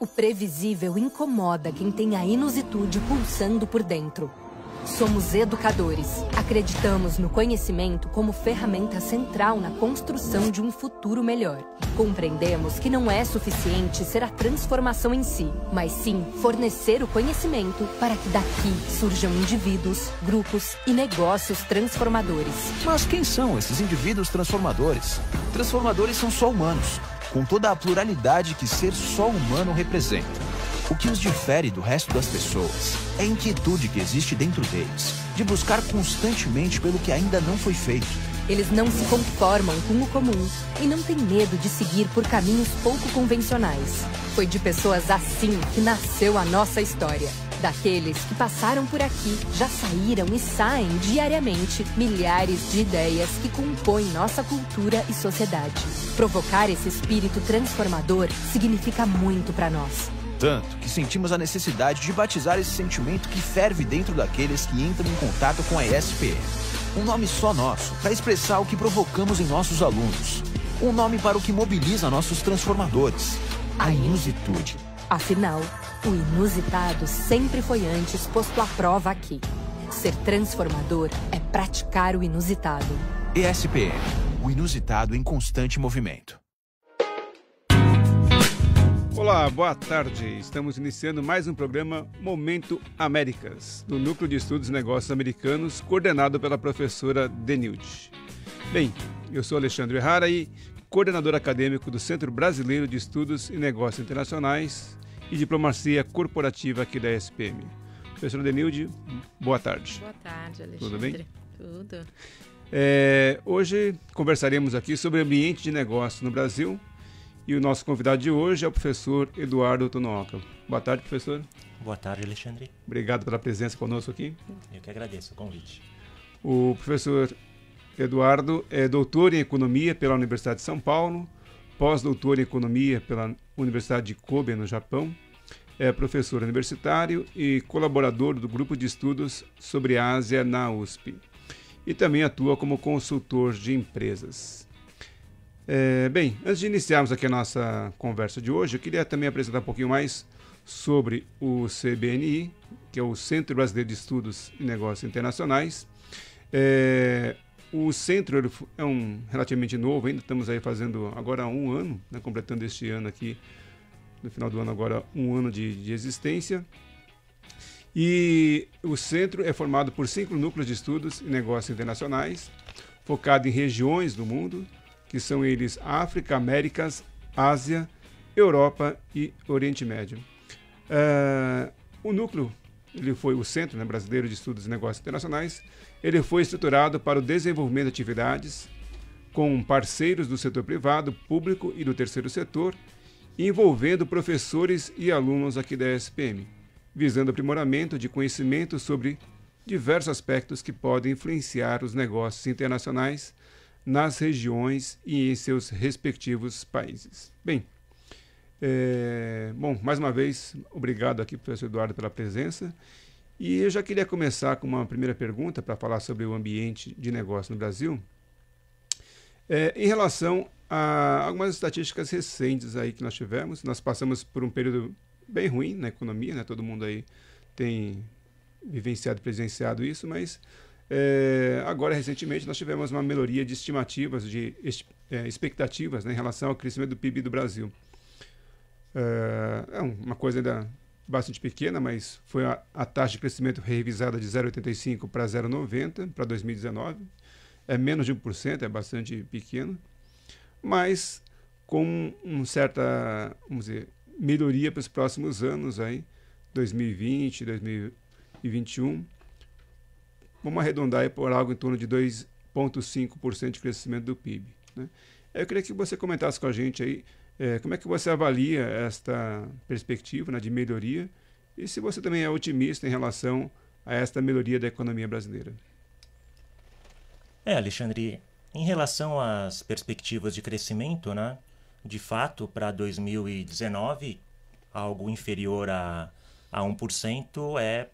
O previsível incomoda quem tem a inusitude pulsando por dentro. Somos educadores. Acreditamos no conhecimento como ferramenta central na construção de um futuro melhor. Compreendemos que não é suficiente ser a transformação em si, mas sim fornecer o conhecimento para que daqui surjam indivíduos, grupos e negócios transformadores. Mas quem são esses indivíduos transformadores? Transformadores são só humanos, com toda a pluralidade que ser só humano representa. O que os difere do resto das pessoas é a inquietude que existe dentro deles, de buscar constantemente pelo que ainda não foi feito. Eles não se conformam com o comum e não têm medo de seguir por caminhos pouco convencionais. Foi de pessoas assim que nasceu a nossa história. Daqueles que passaram por aqui, já saíram e saem diariamente milhares de ideias que compõem nossa cultura e sociedade. Provocar esse espírito transformador significa muito para nós. Tanto que sentimos a necessidade de batizar esse sentimento que ferve dentro daqueles que entram em contato com a ESPM. Um nome só nosso, para expressar o que provocamos em nossos alunos. Um nome para o que mobiliza nossos transformadores. A inusitude. Afinal, o inusitado sempre foi antes posto à prova aqui. Ser transformador é praticar o inusitado. ESPM, o inusitado em constante movimento. Olá, boa tarde. Estamos iniciando mais um programa Momento Américas, do Núcleo de Estudos e Negócios Americanos, coordenado pela professora Denilde. Bem, eu sou Alexandre Errara e coordenador acadêmico do Centro Brasileiro de Estudos e Negócios Internacionais e Diplomacia Corporativa aqui da ESPM. Professora Denilde, boa tarde. Boa tarde, Alexandre. Tudo bem? Tudo. Hoje conversaremos aqui sobre ambiente de negócio no Brasil. E o nosso convidado de hoje é o professor Eduardo Tonoca. Boa tarde, professor. Boa tarde, Alexandre. Obrigado pela presença conosco aqui. Eu que agradeço o convite. O professor Eduardo é doutor em Economia pela Universidade de São Paulo, pós-doutor em Economia pela Universidade de Kobe, no Japão, é professor universitário e colaborador do Grupo de Estudos sobre a Ásia na USP. E também atua como consultor de empresas. Bem, antes de iniciarmos aqui a nossa conversa de hoje, eu queria também apresentar um pouquinho mais sobre o CBNI, que é o Centro Brasileiro de Estudos e Negócios Internacionais. O centro ele é relativamente novo, ainda estamos aí fazendo agora há um ano, né, completando este ano aqui, no final do ano agora, um ano de existência. E o centro é formado por 5 núcleos de estudos e negócios internacionais, focado em regiões do mundo, que são eles África, Américas, Ásia, Europa e Oriente Médio. O núcleo, o Centro, né, Brasileiro de Estudos e Negócios Internacionais, ele foi estruturado para o desenvolvimento de atividades com parceiros do setor privado, público e do terceiro setor, envolvendo professores e alunos aqui da ESPM, visando aprimoramento de conhecimento sobre diversos aspectos que podem influenciar os negócios internacionais nas regiões e em seus respectivos países. Bem, mais uma vez, obrigado aqui, professor Eduardo, pela presença. E eu já queria começar com uma primeira pergunta para falar sobre o ambiente de negócio no Brasil. Em relação a algumas estatísticas recentes aí que nós tivemos, nós passamos por um período bem ruim na economia, né? Todo mundo aí tem vivenciado, presenciado isso, mas agora, recentemente, nós tivemos uma melhoria de estimativas, de expectativas, né, em relação ao crescimento do PIB do Brasil. É uma coisa ainda bastante pequena, mas foi a taxa de crescimento revisada de 0,85 para 0,90 para 2019. É menos de 1%, é bastante pequeno, mas com uma certa, vamos dizer, melhoria para os próximos anos, aí, 2020, 2021. Vamos arredondar aí por algo em torno de 2,5% de crescimento do PIB. Né? Eu queria que você comentasse com a gente aí como é que você avalia esta perspectiva, né, de melhoria e se você também é otimista em relação a esta melhoria da economia brasileira. Alexandre, em relação às perspectivas de crescimento, né, de fato, para 2019, algo inferior a 1% é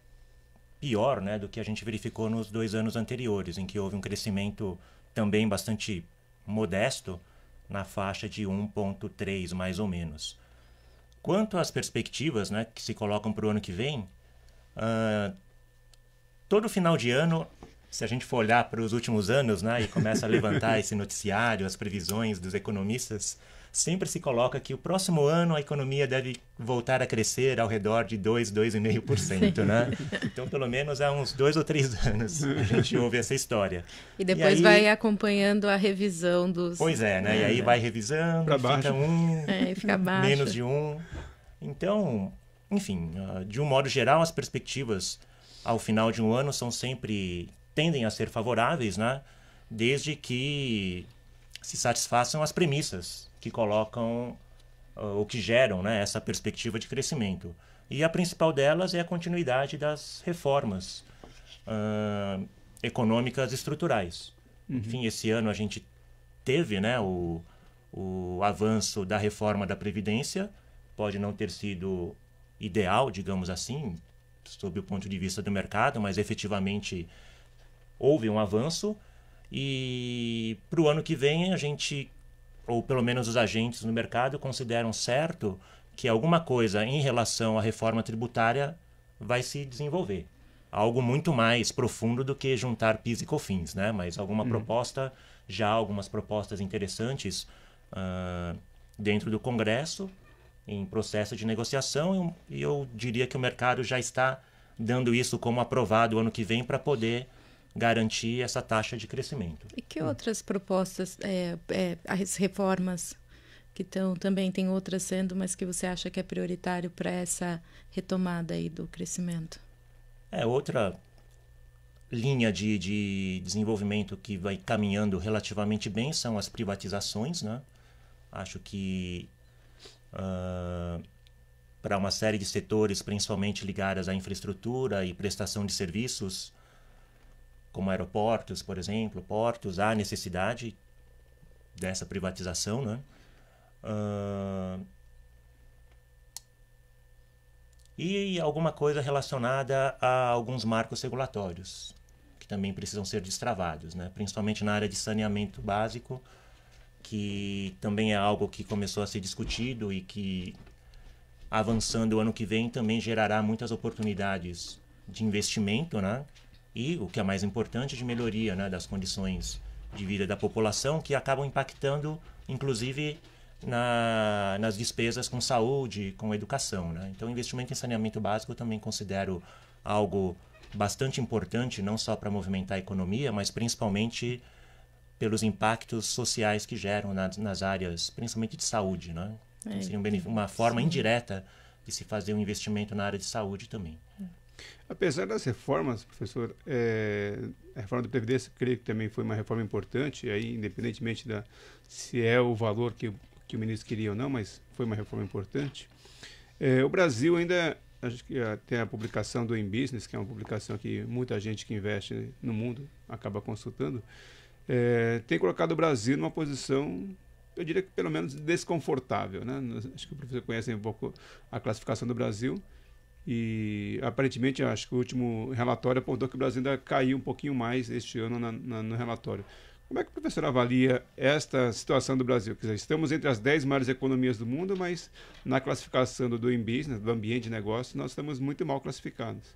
pior, né, do que a gente verificou nos 2 anos anteriores, em que houve um crescimento também bastante modesto, na faixa de 1,3 mais ou menos. Quanto às perspectivas, né, que se colocam para o ano que vem, todo final de ano, se a gente for olhar para os últimos anos, né, e começa a levantar esse noticiário, as previsões dos economistas, sempre se coloca que o próximo ano a economia deve voltar a crescer ao redor de 2,5%, né? Então, pelo menos há uns 2 ou 3 anos a gente ouve essa história. E depois vai acompanhando a revisão dos... Pois é, né? E aí vai revisando, fica fica baixo. menos de 1. Então, enfim, de um modo geral, as perspectivas ao final de um ano tendem a ser favoráveis, né? Desde que se satisfaçam as premissas que colocam ou que geram, né, essa perspectiva de crescimento. E a principal delas é a continuidade das reformas econômicas estruturais. Enfim, esse ano a gente teve, né, o avanço da reforma da Previdência, pode não ter sido ideal, digamos assim, sob o ponto de vista do mercado, mas efetivamente houve um avanço. E para o ano que vem a gente, ou pelo menos os agentes no mercado, consideram certo que alguma coisa em relação à reforma tributária vai se desenvolver. Algo muito mais profundo do que juntar PIS e COFINS, né? Mas alguma proposta, já algumas propostas interessantes dentro do Congresso, em processo de negociação, e eu diria que o mercado já está dando isso como aprovado o ano que vem para poder garantir essa taxa de crescimento. E que outras propostas, as reformas que também tem outras sendo, mas que você acha que é prioritário para essa retomada aí do crescimento? Outra linha de desenvolvimento que vai caminhando relativamente bem são as privatizações, né? Acho que para uma série de setores, principalmente ligadas à infraestrutura e prestação de serviços, como aeroportos, por exemplo, portos, há necessidade dessa privatização, né? E alguma coisa relacionada a alguns marcos regulatórios, que também precisam ser destravados, né? Principalmente na área de saneamento básico, que também é algo que começou a ser discutido e que, avançando o ano que vem, também gerará muitas oportunidades de investimento, né? E, o que é mais importante, de melhoria, né, das condições de vida da população, que acabam impactando, inclusive, nas despesas com saúde, com educação, né? Então, o investimento em saneamento básico eu também considero algo bastante importante, não só para movimentar a economia, mas principalmente pelos impactos sociais que geram nas áreas, principalmente de saúde, né? Então, seria uma forma indireta de se fazer um investimento na área de saúde também. Apesar das reformas, professor, a reforma da Previdência, creio que também foi uma reforma importante, aí, independentemente se é o valor que o ministro queria ou não, mas foi uma reforma importante. O Brasil ainda, acho que tem a publicação do InBusiness, que é uma publicação que muita gente que investe no mundo acaba consultando, tem colocado o Brasil numa posição, eu diria que pelo menos desconfortável, né? Acho que o professor conhece um pouco a classificação do Brasil. E aparentemente acho que o último relatório apontou que o Brasil ainda caiu um pouquinho mais este ano no relatório. Como é que o professor avalia esta situação do Brasil? Quer dizer, estamos entre as 10 maiores economias do mundo, mas na classificação do Doing Business, do ambiente de negócio, nós estamos muito mal classificados.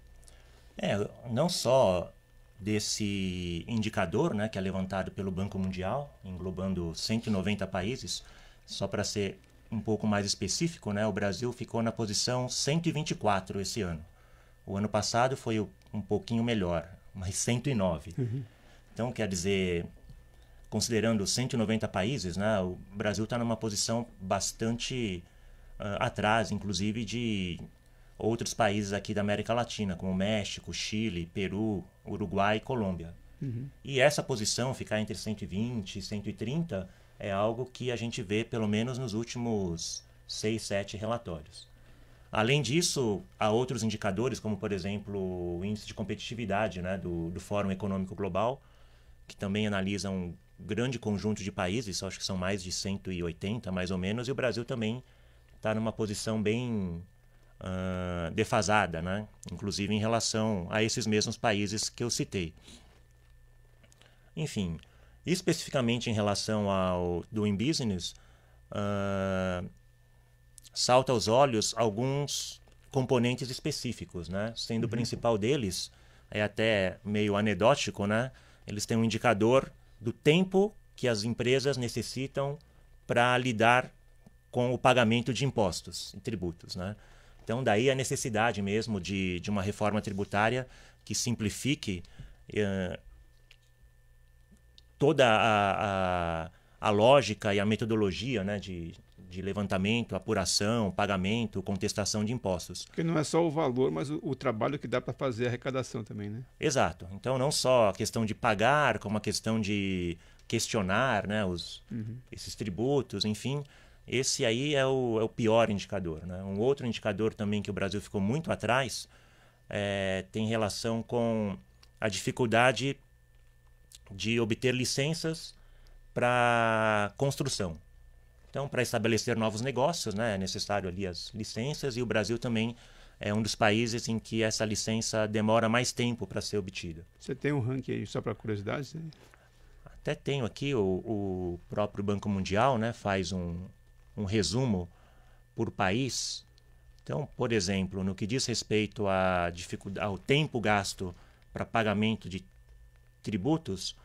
Não só desse indicador, né, que é levantado pelo Banco Mundial, englobando 190 países, só para ser um pouco mais específico, né, o Brasil ficou na posição 124 esse ano. O ano passado foi um pouquinho melhor, mas 109. Então, quer dizer, considerando 190 países, né, o Brasil está numa posição bastante atrás, inclusive, de outros países aqui da América Latina, como México, Chile, Peru, Uruguai e Colômbia. E essa posição, ficar entre 120 e 130, é algo que a gente vê pelo menos nos últimos 6, 7 relatórios. Além disso, há outros indicadores, como por exemplo o índice de competitividade, né, do Fórum Econômico Global, que também analisa um grande conjunto de países, acho que são mais de 180 mais ou menos, e o Brasil também está numa posição bem defasada, né, inclusive em relação a esses mesmos países que eu citei. Enfim, especificamente em relação ao Doing Business, salta aos olhos alguns componentes específicos, né? Sendo o principal deles, é até meio anedótico, né? Eles têm um indicador do tempo que as empresas necessitam para lidar com o pagamento de impostos e tributos, né? Então, daí a necessidade mesmo de uma reforma tributária que simplifique toda a lógica e a metodologia, né, de levantamento, apuração, pagamento, contestação de impostos. Porque não é só o valor, mas o trabalho que dá para fazer a arrecadação também, né? Exato. Então, não só a questão de pagar, como a questão de questionar, né, esses tributos, enfim. Esse aí é o pior indicador, né? Um outro indicador também que o Brasil ficou muito atrás tem relação com a dificuldade de obter licenças para construção. Então, para estabelecer novos negócios, né, é necessário ali as licenças, e o Brasil também é um dos países em que essa licença demora mais tempo para ser obtida. Você tem um ranking aí, só para curiosidade? Né? Até tenho aqui, o próprio Banco Mundial, né, faz um resumo por país. Então, por exemplo, no que diz respeito ao tempo gasto para pagamento de tributos,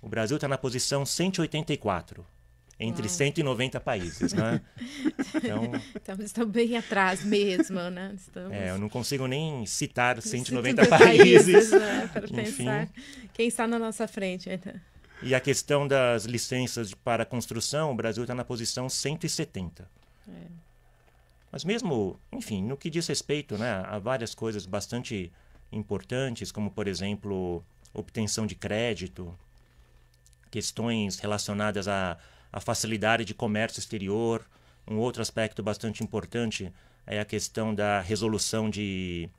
o Brasil está na posição 184, entre 190 países, né? Então, estamos bem atrás mesmo, né? Eu não consigo nem citar 190 países. Né? Para pensar quem está na nossa frente. Então. E a questão das licenças para construção, o Brasil está na posição 170. Mas mesmo, enfim, no que diz respeito, né, a várias coisas bastante importantes, como, por exemplo, obtenção de crédito, questões relacionadas à facilidade de comércio exterior. Um outro aspecto bastante importante é a questão da resolução de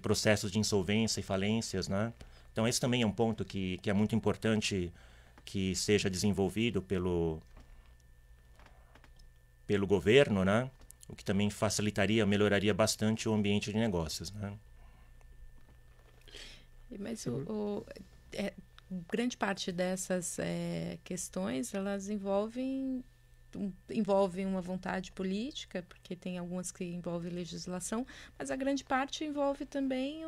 processos de insolvência e falências, né? Então, esse também é um ponto que é muito importante que seja desenvolvido pelo governo, né? O que também facilitaria, melhoraria bastante o ambiente de negócios, né? Mas grande parte dessas questões, elas envolvem uma vontade política, porque tem algumas que envolvem legislação, mas a grande parte envolve também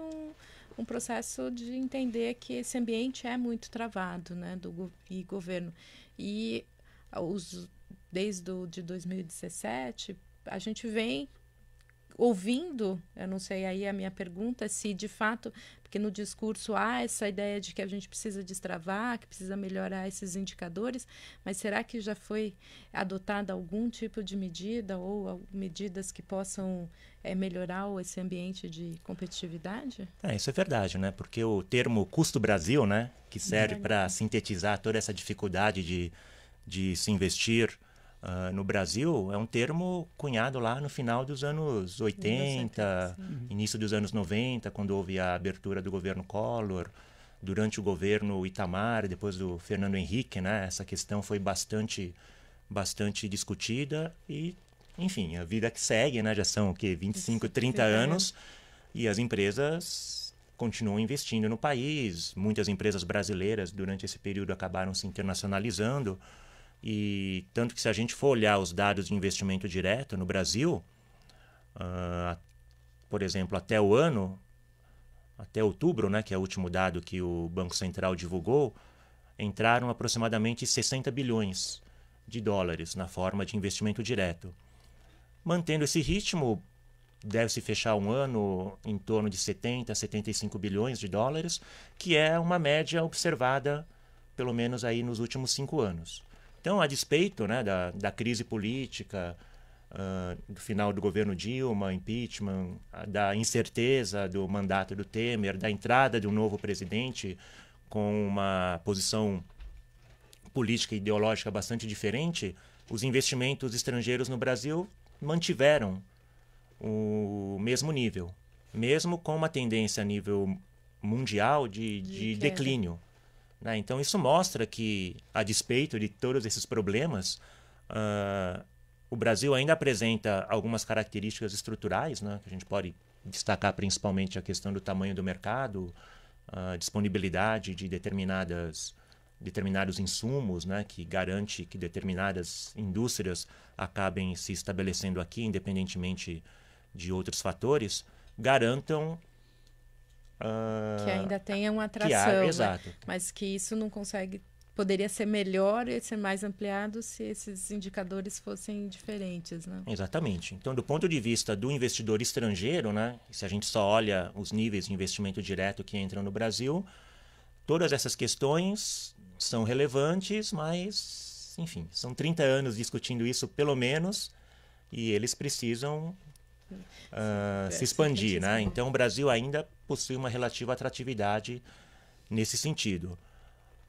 um processo de entender que esse ambiente é muito travado, né, e governo. E desde de 2017, a gente vem ouvindo, eu não sei, aí a minha pergunta, se de fato, porque no discurso há essa ideia de que a gente precisa destravar, que precisa melhorar esses indicadores, mas será que já foi adotada algum tipo de medida ou medidas que possam melhorar esse ambiente de competitividade? Isso é verdade, né? Porque o termo custo Brasil, né, que serve para sintetizar toda essa dificuldade de se investir no Brasil, é um termo cunhado lá no final dos anos 80, início dos anos 90, quando houve a abertura do governo Collor, durante o governo Itamar, depois do Fernando Henrique, né? Essa questão foi bastante discutida e, enfim, a vida que segue, né? Já são o quê? 25, 30 anos, e as empresas continuam investindo no país. Muitas empresas brasileiras, durante esse período, acabaram se internacionalizando. E tanto que, se a gente for olhar os dados de investimento direto no Brasil, por exemplo, até outubro, né, que é o último dado que o Banco Central divulgou, entraram aproximadamente 60 bilhões de dólares na forma de investimento direto. Mantendo esse ritmo, deve-se fechar um ano em torno de 70, 75 bilhões de dólares, que é uma média observada, pelo menos aí nos últimos 5 anos. Então, a despeito, né, da crise política, do final do governo Dilma, impeachment, da incerteza do mandato do Temer, da entrada de um novo presidente com uma posição política e ideológica bastante diferente, os investimentos estrangeiros no Brasil mantiveram o mesmo nível, mesmo com uma tendência a nível mundial de declínio. Então, isso mostra que, a despeito de todos esses problemas, o Brasil ainda apresenta algumas características estruturais, né, que a gente pode destacar principalmente a questão do tamanho do mercado, a disponibilidade de determinadas determinados insumos, né, que garante que determinadas indústrias acabem se estabelecendo aqui, independentemente de outros fatores, garantam que ainda tenha uma atração, né? Exato. Mas que isso não consegue, poderia ser melhor e ser mais ampliado se esses indicadores fossem diferentes, né? Exatamente. Então, do ponto de vista do investidor estrangeiro, né, se a gente só olha os níveis de investimento direto que entram no Brasil, todas essas questões são relevantes, mas, enfim, são 30 anos discutindo isso pelo menos, e eles precisam se expandir, né? Então, o Brasil ainda possui uma relativa atratividade nesse sentido.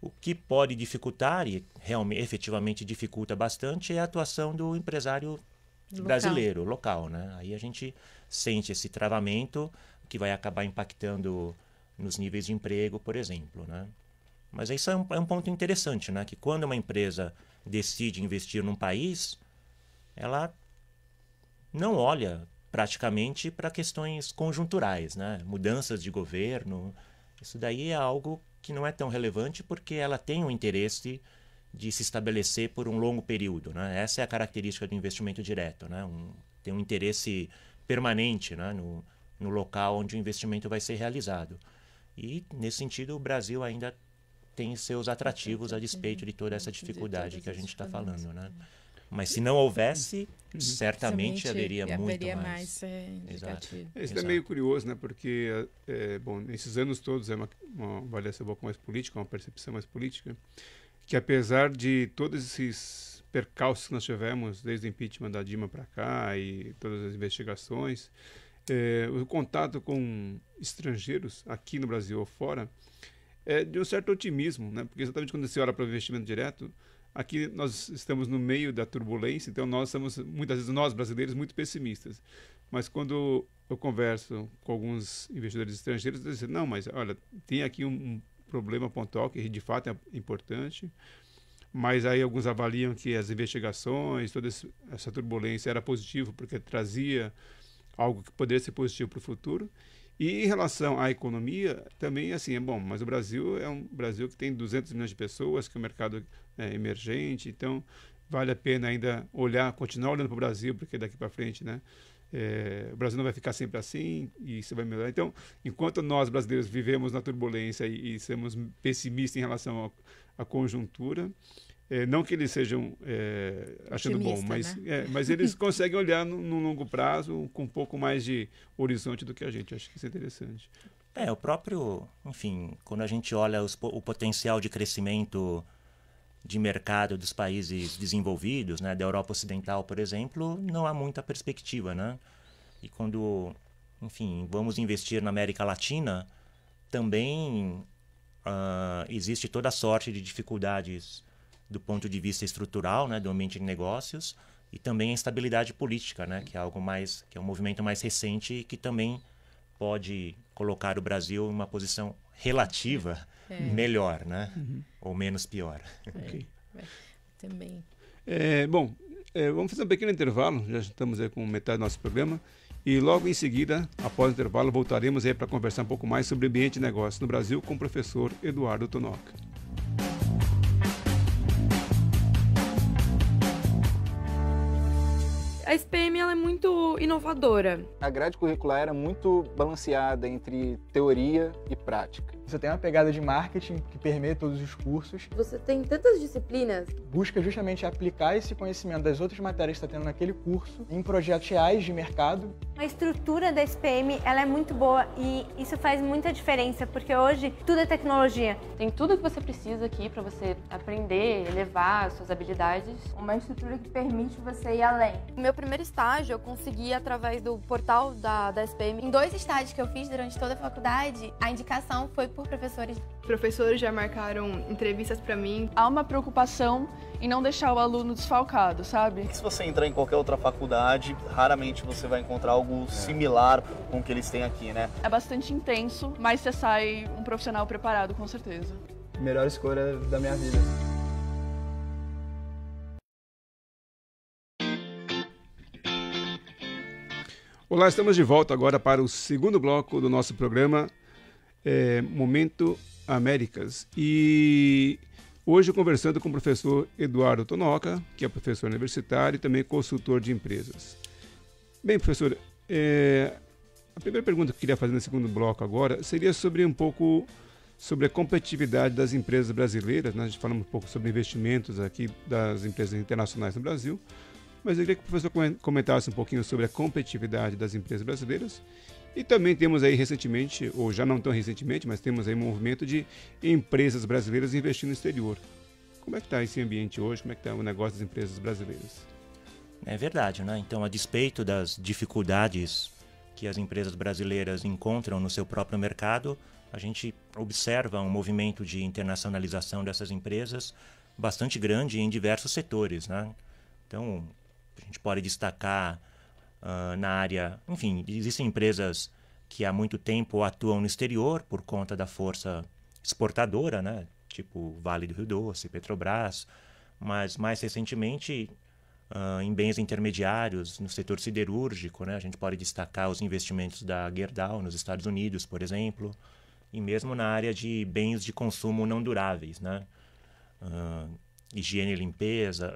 O que pode dificultar, e realmente, efetivamente dificulta bastante, é a atuação do empresário brasileiro, local, né? Aí a gente sente esse travamento que vai acabar impactando nos níveis de emprego, por exemplo, né? Mas isso é um ponto interessante, né? Que quando uma empresa decide investir num país, ela não olha praticamente para questões conjunturais, né? Mudanças de governo, isso daí é algo que não é tão relevante porque ela tem um interesse de se estabelecer por um longo período, né? Essa é a característica do investimento direto, né? Tem um interesse permanente, né? no local onde o investimento vai ser realizado. E, nesse sentido, o Brasil ainda tem seus atrativos a despeito de toda essa dificuldade que a gente está falando, né? Mas se não houvesse, certamente haveria muito mais. Indicativo. Isso é meio curioso, né? Porque, bom, nesses anos todos é uma avaliação um pouco mais política, uma percepção mais política, que apesar de todos esses percalços que nós tivemos, desde o impeachment da Dilma para cá e todas as investigações, o contato com estrangeiros aqui no Brasil ou fora é de um certo otimismo, né? Porque exatamente quando você olha para o investimento direto, aqui nós estamos no meio da turbulência, então nós somos, muitas vezes, nós brasileiros, muito pessimistas. Mas quando eu converso com alguns investidores estrangeiros, eles dizem, não, mas olha, tem aqui um problema pontual que de fato é importante, mas aí alguns avaliam que as investigações, toda essa turbulência era positivo porque trazia algo que poderia ser positivo para o futuro. E em relação à economia, também assim, é bom, mas o Brasil é um Brasil que tem 200 milhões de pessoas, que é um mercado emergente, então vale a pena ainda continuar olhando para o Brasil, porque daqui para frente, né, o Brasil não vai ficar sempre assim e isso vai melhorar. Então, enquanto nós brasileiros vivemos na turbulência e somos pessimistas em relação à conjuntura, não que eles sejam achando bom, mas, né? Mas eles conseguem olhar no longo prazo com um pouco mais de horizonte do que a gente. Acho que isso é interessante. O próprio, enfim, quando a gente olha o potencial de crescimento de mercado dos países desenvolvidos, né, da Europa Ocidental, por exemplo, não há muita perspectiva, né? E quando, enfim, vamos investir na América Latina, também existe toda sorte de dificuldades do ponto de vista estrutural, né, do ambiente de negócios, e também a instabilidade política, né, que é algo mais, que é um movimento mais recente e que também pode colocar o Brasil em uma posição relativa melhor, né, ou menos pior. Okay. Também. Bom, vamos fazer um pequeno intervalo, já estamos aí com metade do nosso programa, e logo em seguida, após o intervalo, voltaremos aí para conversar um pouco mais sobre ambiente de negócios no Brasil com o professor Eduardo Tonoca. A SPM ela é muito inovadora. A grade curricular era muito balanceada entre teoria e prática. Você tem uma pegada de marketing que permeia todos os cursos. Você tem tantas disciplinas. Busca justamente aplicar esse conhecimento das outras matérias que está tendo naquele curso em projetos reais de mercado. A estrutura da SPM ela é muito boa e isso faz muita diferença, porque hoje tudo é tecnologia. Tem tudo que você precisa aqui para você aprender, elevar as suas habilidades. Uma estrutura que permite você ir além. O meu primeiro estágio eu consegui através do portal da SPM. Em 2 estágios que eu fiz durante toda a faculdade, a indicação foi por professores. Professores já marcaram entrevistas para mim. Há uma preocupação em não deixar o aluno desfalcado, sabe? Se você entrar em qualquer outra faculdade, raramente você vai encontrar algo similar com o que eles têm aqui, né? É bastante intenso, mas você sai um profissional preparado, com certeza. Melhor escolha da minha vida. Olá, estamos de volta agora para o segundo bloco do nosso programa Momento Américas. E Hoje conversando com o professor Eduardo Tonoca, que é professor universitário e também consultor de empresas. Bem, professor, a primeira pergunta que eu queria fazer no segundo bloco agora seria sobre sobre a competitividade das empresas brasileiras, né? A gente falou um pouco sobre investimentos aqui das empresas internacionais no Brasil, mas eu queria que o professor comentasse um pouquinho sobre a competitividade das empresas brasileiras. E também temos aí recentemente, ou já não tão recentemente, mas temos aí um movimento de empresas brasileiras investindo no exterior. Como é que está esse ambiente hoje? Como é que está o negócio das empresas brasileiras? É verdade, né? Então, a despeito das dificuldades que as empresas brasileiras encontram no seu próprio mercado, a gente observa um movimento de internacionalização dessas empresas bastante grande em diversos setores, né? Então, a gente pode destacar na área... Enfim, existem empresas que há muito tempo atuam no exterior por conta da força exportadora, né? Tipo Vale do Rio Doce, Petrobras, mas mais recentemente em bens intermediários, no setor siderúrgico, né? A gente pode destacar os investimentos da Gerdau nos Estados Unidos, por exemplo, e mesmo na área de bens de consumo não duráveis, né? Higiene e limpeza,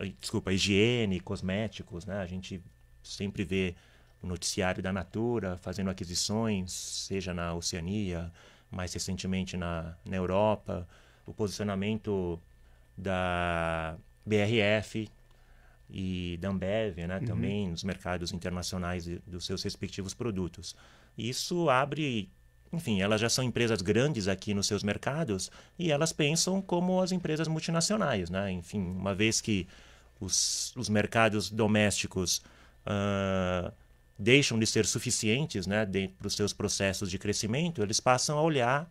higiene, cosméticos, né? A gente sempre vê o noticiário da Natura fazendo aquisições, seja na Oceania, mais recentemente na Europa, o posicionamento da BRF e da Ambev, né? Também nos mercados internacionais dos seus respectivos produtos. Isso abre... Enfim, elas já são empresas grandes aqui nos seus mercados e elas pensam como as empresas multinacionais, né? Enfim, uma vez que os mercados domésticos deixam de ser suficientes, né, para os seus processos de crescimento, eles passam a olhar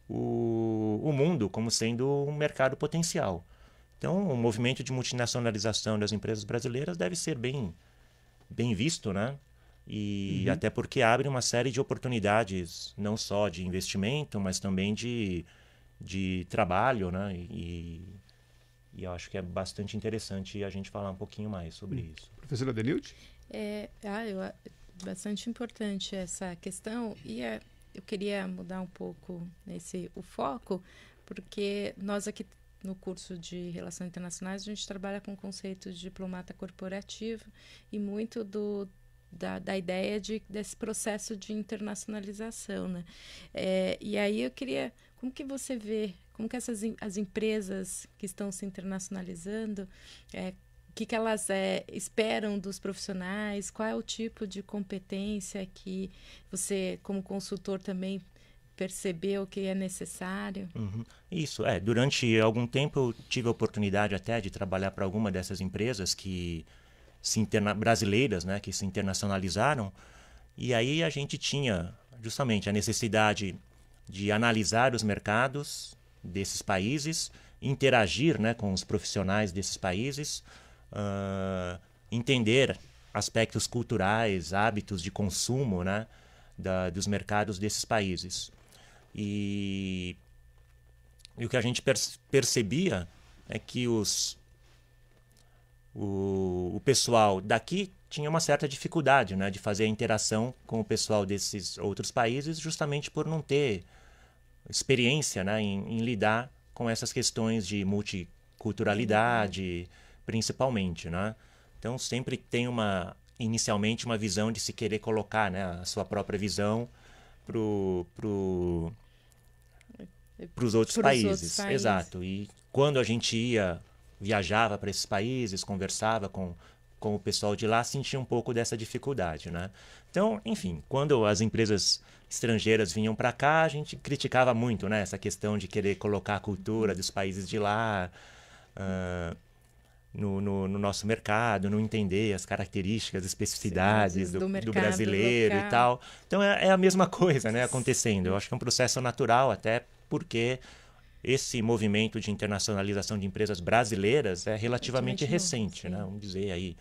o mundo como sendo um mercado potencial. Então, o movimento de multinacionalização das empresas brasileiras deve ser bem visto, né? E até porque abre uma série de oportunidades, não só de investimento, mas também de trabalho, né? E eu acho que é bastante interessante a gente falar um pouquinho mais sobre isso. Professora Denilde? Bastante importante essa questão. E eu queria mudar um pouco o foco, porque nós aqui no curso de Relações Internacionais, a gente trabalha com o conceito de diplomata corporativo e muito da ideia desse processo de internacionalização, né? E aí eu queria... Como que você vê, como que as empresas que estão se internacionalizando, o que elas esperam dos profissionais, qual é o tipo de competência que você, como consultor, também percebeu que é necessário? Isso, durante algum tempo eu tive a oportunidade até de trabalhar para alguma dessas empresas brasileiras, né, que se internacionalizaram, e aí a gente tinha justamente a necessidade de analisar os mercados desses países, interagir, né, com os profissionais desses países, entender aspectos culturais, hábitos de consumo, né, dos mercados desses países. E o que a gente percebia é que o pessoal daqui tinha uma certa dificuldade, né, de fazer a interação com o pessoal desses outros países, justamente por não ter experiência, né, em lidar com essas questões de multiculturalidade, principalmente, né? Então sempre tem inicialmente uma visão de se querer colocar, né, a sua própria visão para os outros países. Exato. E quando a gente viajava para esses países, conversava com o pessoal de lá, sentia um pouco dessa dificuldade, né? Então, enfim, quando as empresas estrangeiras vinham para cá, a gente criticava muito, né, essa questão de querer colocar a cultura dos países de lá no nosso mercado, não entender as características, as especificidades do brasileiro local e tal. Então é a mesma coisa, né, acontecendo. Eu acho que é um processo natural, até porque esse movimento de internacionalização de empresas brasileiras é relativamente recente, né? Vamos dizer aí,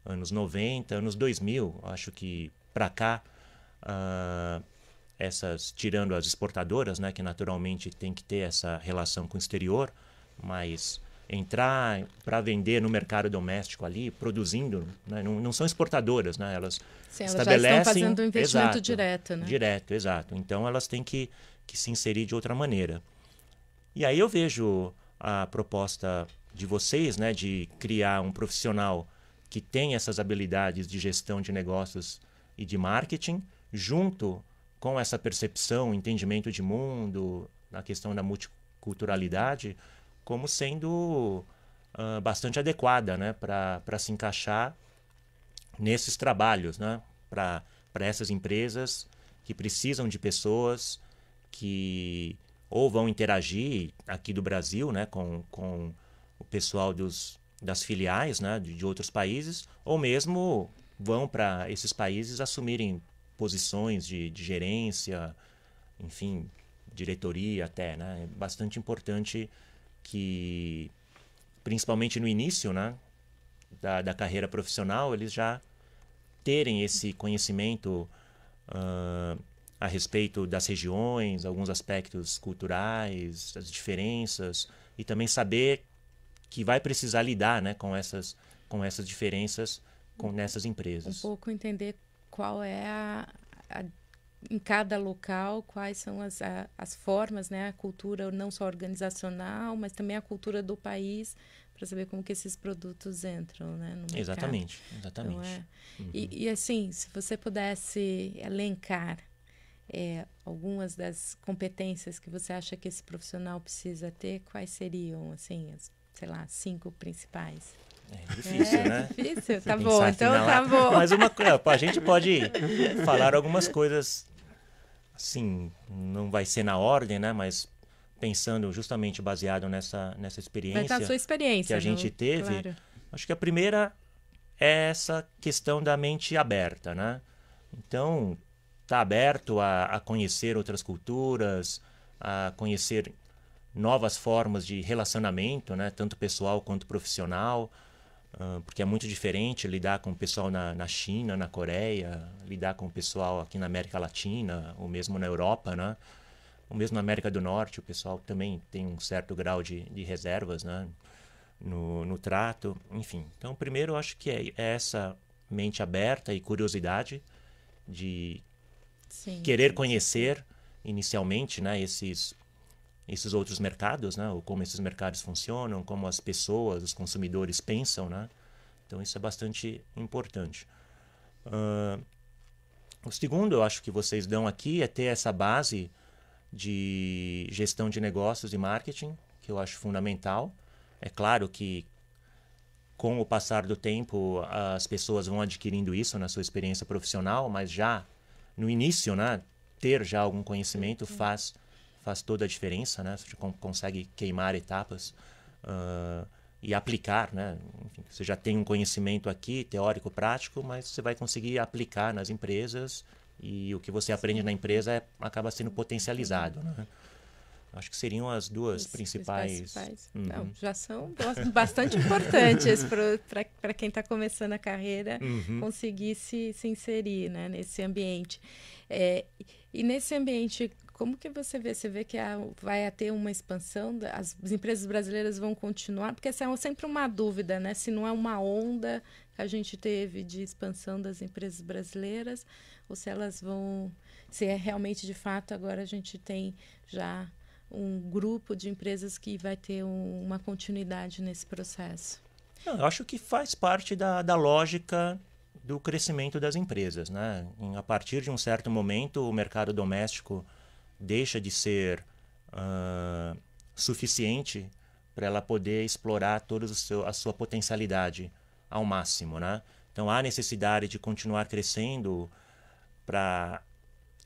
anos 90, anos 2000. Acho que para cá, tirando as exportadoras, né, que naturalmente tem que ter essa relação com o exterior, mas entrar para vender no mercado doméstico ali, produzindo, né, não são exportadoras, né? Elas estabelecem... já estão fazendo investimento direto, né? Direto, exato. Então elas têm que se inserir de outra maneira. E aí eu vejo a proposta de vocês, né, de criar um profissional que tem essas habilidades de gestão de negócios e de marketing, junto com essa percepção, entendimento de mundo, na questão da multiculturalidade, como sendo bastante adequada, né, para se encaixar nesses trabalhos, né, para essas empresas que precisam de pessoas que ou vão interagir aqui do Brasil, né, com o pessoal das filiais, né, de outros países, ou mesmo vão para esses países assumirem posições de gerência, enfim, diretoria até, né? É bastante importante que, principalmente no início, né, da carreira profissional, eles já terem esse conhecimento a respeito das regiões, alguns aspectos culturais, as diferenças, e também saber que vai precisar lidar, né, com essas diferenças nessas empresas. Um pouco entender qual é em cada local, quais são as formas, né, a cultura não só organizacional, mas também a cultura do país, para saber como que esses produtos entram, né, no mercado. Exatamente. Então, e assim, se você pudesse elencar algumas das competências que você acha que esse profissional precisa ter, quais seriam, assim, sei lá, 5 principais? É difícil, né? Difícil? Tá bom, então tá bom. Mas a gente pode falar algumas coisas, assim, não vai ser na ordem, né? Mas pensando justamente baseado nessa experiência, vai estar a sua experiência que a gente teve, claro. Acho que a primeira é essa questão da mente aberta, né? Então, tá aberto a conhecer outras culturas, a conhecer novas formas de relacionamento, né? Tanto pessoal quanto profissional, porque é muito diferente lidar com o pessoal na China, na Coreia, lidar com o pessoal aqui na América Latina, ou mesmo na Europa, né? Ou mesmo na América do Norte, o pessoal também tem um certo grau de reservas, né? No trato, enfim. Então, primeiro, eu acho que é essa mente aberta e curiosidade de querer conhecer inicialmente, né, esses outros mercados, né, ou como esses mercados funcionam, como as pessoas, os consumidores pensam, né? Então isso é bastante importante. O segundo, eu acho que vocês dão aqui é ter essa base de gestão de negócios e marketing, que eu acho fundamental. É claro que com o passar do tempo as pessoas vão adquirindo isso na sua experiência profissional, mas já no início, né, ter já algum conhecimento faz toda a diferença, né? Você consegue queimar etapas e aplicar, né? Enfim, você já tem um conhecimento aqui, teórico, prático, mas você vai conseguir aplicar nas empresas e o que você aprende na empresa acaba sendo potencializado, né? Acho que seriam as duas principais. Não, já são bastante importantes para quem está começando a carreira conseguir se inserir, né, nesse ambiente. E nesse ambiente, como que você vê? Você vê que vai ter uma expansão, as empresas brasileiras vão continuar? Porque essa é sempre uma dúvida, né? Se não é uma onda que a gente teve de expansão das empresas brasileiras, ou se elas vão... Se é realmente, de fato, agora a gente tem já um grupo de empresas que vai ter uma continuidade nesse processo. Eu acho que faz parte da lógica do crescimento das empresas, né? A partir de um certo momento, o mercado doméstico deixa de ser suficiente para ela poder explorar toda a sua potencialidade ao máximo, né? Então, há necessidade de continuar crescendo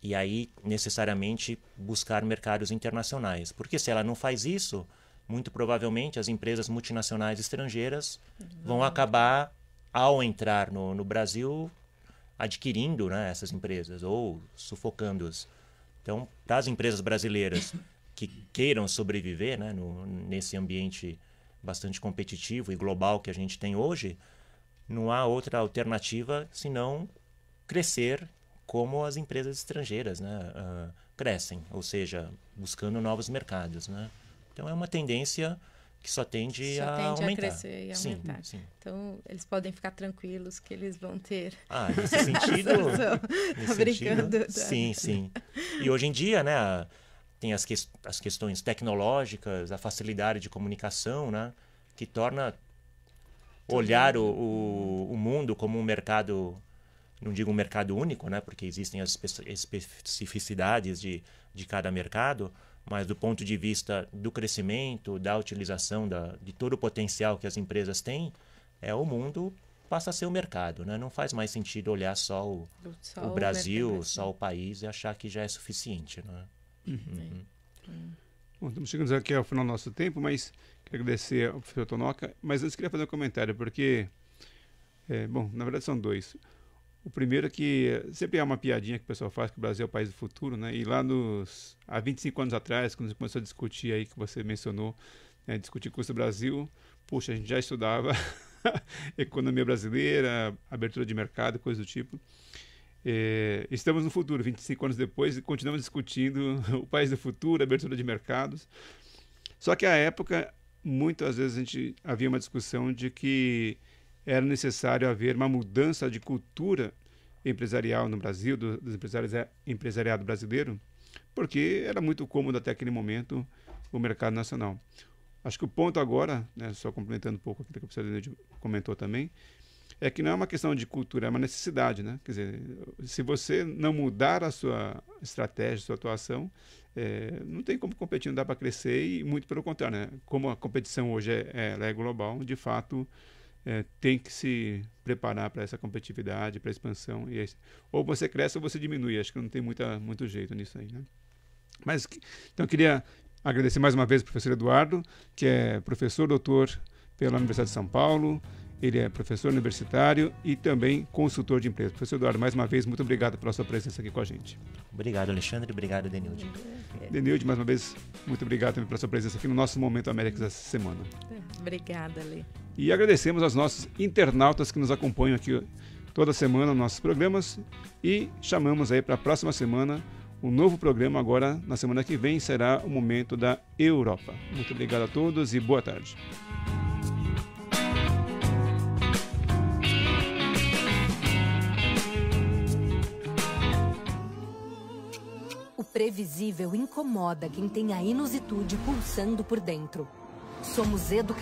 e aí, necessariamente, buscar mercados internacionais. Porque se ela não faz isso, muito provavelmente as empresas multinacionais estrangeiras vão acabar, ao entrar no Brasil, adquirindo, né, essas empresas ou sufocando-as. Então, para as empresas brasileiras que queiram sobreviver, né, nesse ambiente bastante competitivo e global que a gente tem hoje, não há outra alternativa senão crescer como as empresas estrangeiras, né, crescem, ou seja, buscando novos mercados, né? Então é uma tendência que só tende a aumentar. A crescer e aumentar. Sim. Então eles podem ficar tranquilos que eles vão ter. Nesse sentido, sim. E hoje em dia, né, tem as questões tecnológicas, a facilidade de comunicação, né? Que torna olhar o mundo como um mercado, não digo um mercado único, né? Porque existem as especificidades de cada mercado, mas do ponto de vista do crescimento, da utilização de todo o potencial que as empresas têm, o mundo passa a ser o mercado, né? Não faz mais sentido olhar só o Brasil, só o país e achar que já é suficiente, né? Bom, estamos chegando aqui ao final do nosso tempo, mas quero agradecer ao professor Tonoka, mas antes queria fazer um comentário, porque, bom, na verdade são dois. O primeiro é que sempre há uma piadinha que o pessoal faz que o Brasil é o país do futuro, né? E lá há 25 anos atrás, quando a gente começou a discutir aí, que você mencionou, discutir custo do Brasil, puxa, a gente já estudava economia brasileira, abertura de mercado, coisa do tipo. Estamos no futuro, 25 anos depois, e continuamos discutindo o país do futuro, abertura de mercados. Só que à época, muitas vezes havia uma discussão de que era necessário haver uma mudança de cultura empresarial no Brasil, dos empresariado brasileiro, porque era muito cômodo até aquele momento o mercado nacional. Acho que o ponto agora, né, só complementando um pouco aquilo que o professor Denilde comentou também, é que não é uma questão de cultura, é uma necessidade, né? Quer dizer, se você não mudar a sua estratégia, a sua atuação, não tem como competir, não dá para crescer, e muito pelo contrário, né? Como a competição hoje ela é global, de fato, tem que se preparar para essa competitividade, para a expansão. Ou você cresce ou você diminui, acho que não tem muito jeito nisso aí, né? Mas, então, eu queria agradecer mais uma vez ao professor Eduardo, que é professor doutor pela Universidade de São Paulo. Ele é professor universitário e também consultor de empresa. Professor Eduardo, mais uma vez, muito obrigado pela sua presença aqui com a gente. Obrigado, Alexandre. Obrigado, Denilde. Denilde, mais uma vez, muito obrigado também pela sua presença aqui no nosso Momento Américas essa semana. Obrigada, Lê. E agradecemos aos nossos internautas que nos acompanham aqui toda semana nos nossos programas e chamamos aí para a próxima semana um novo programa. Agora, na semana que vem, será o Momento da Europa. Muito obrigado a todos e boa tarde. O previsível incomoda quem tem a inusitude pulsando por dentro. Somos educadores.